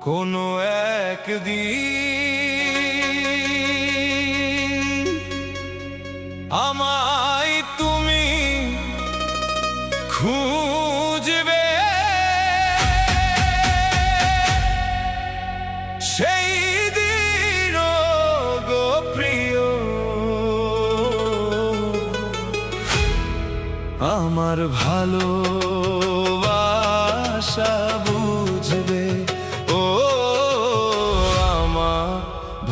কোনো একদিন আমায় তুমি খুঁজবে, সেই দিন গো প্রিয় আমার ভালোবাসা বুঝবে, ও আমার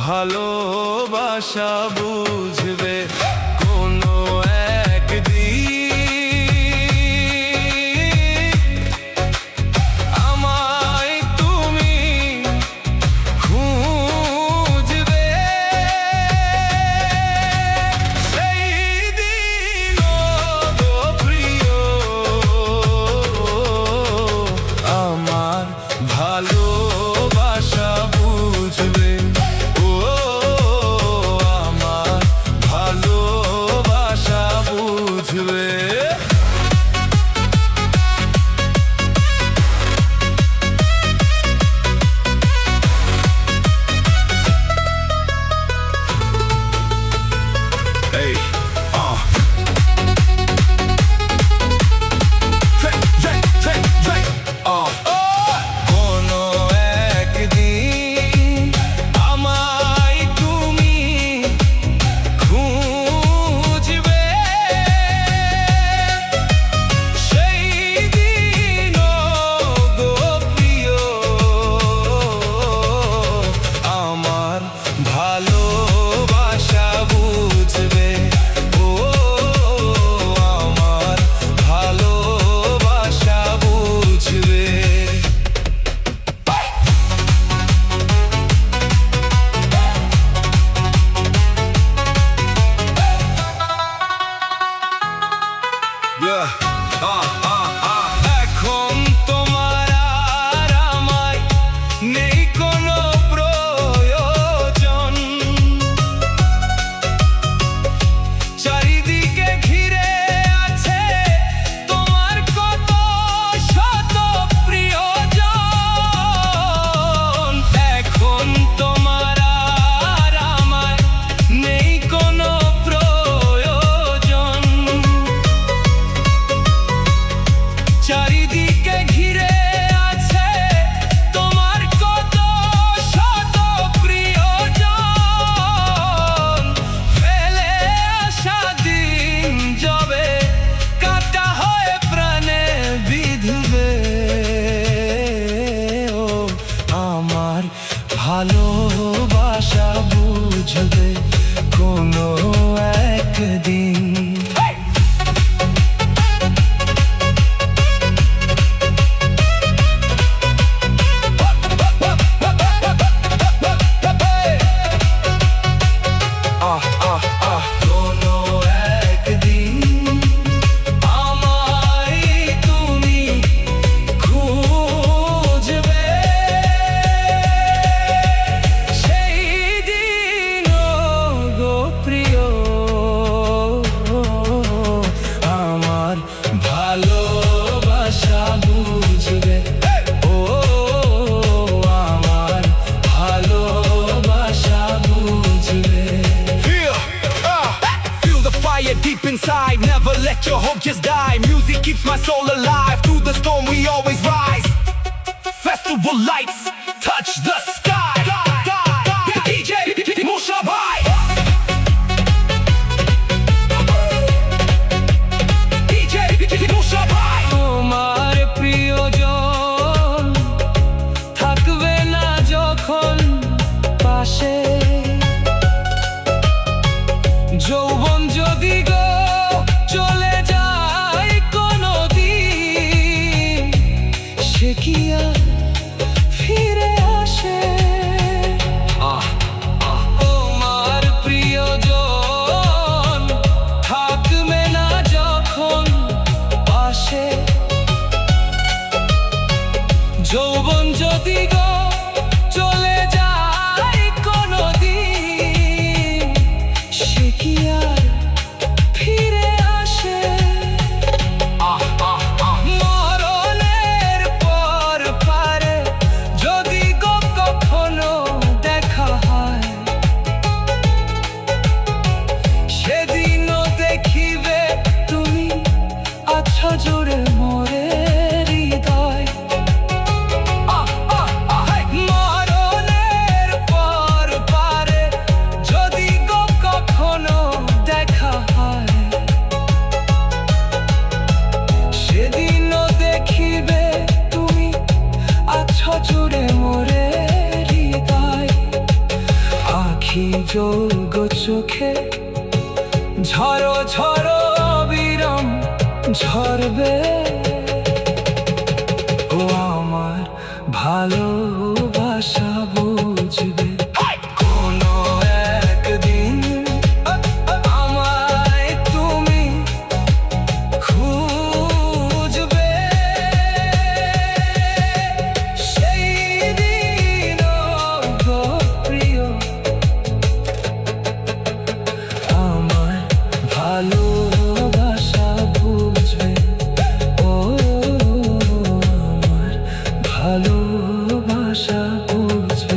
ভালোবাসা বুঝবে কোনো একদিন আমায় তুমি খুঁজবে, সেই দিন গো প্রিয় আমার ভালোবাসা বুঝবে, ও আমার ভালোবাসা বুঝবে। Hey, কোনো একদিন আমায় তুমি খুঁজবে, সেই দিন গো প্রিয় আমার ভালোবাসা বুঝবে, ও আমার ভালোবাসা বুঝবে। এখন তোমার আর আমায় নেই কোনো প্রয়োজন, চারিদিকে ঘিরে আছে তোমার কত শত প্রিয়জন। এখন তোমার আর আমায় নেই কোনো প্রয়োজন, চারিদিকে ঘিরে আছে তোমার কত শত প্রিয়জন। ফেলে আসা দিন যাবে কাটা হয়ে প্রাণে বিঁধবে, ও আমার ভালোবাসা বুঝবে কোনো একদিন। কোনো একদিন আমায় তুমি খুঁজবে, সেই দিন গো প্রিয় আমার ভালোবাসা বুঝবে, ও আমার ভালোবাসা বুঝবে। Feel the fire deep inside, never let your hope just die. Music keeps my soul alive, through the storm we always rise. Festival lights touch the sky. DJ Mushabai, DJ Mushabai. তোমার প্রিয়জন থাকবে না যখন পাশে, যৌবন যদি গো চলে যায় কোনো দিন, সে কি আর ফিরে আসে? তোমার প্রিয়জন থাকবে না যখন পাশে, যৌবন যদি গো চলে যায় কোনো দিন, সে কি আর ফিরে আসে? মরণের পর পারে যদি গো চলগো চোখে ঝড়ো ঝড়ো বিরম ঝরবে। ও আমার ভালোবাসা বুঝবে কোনো একদিন আমায় তুমি খুঁজবে। সেই দিন গো প্রিয় আমার ভালোবাসা বুঝবে। ও আমার ভালোবাসা বুঝবে।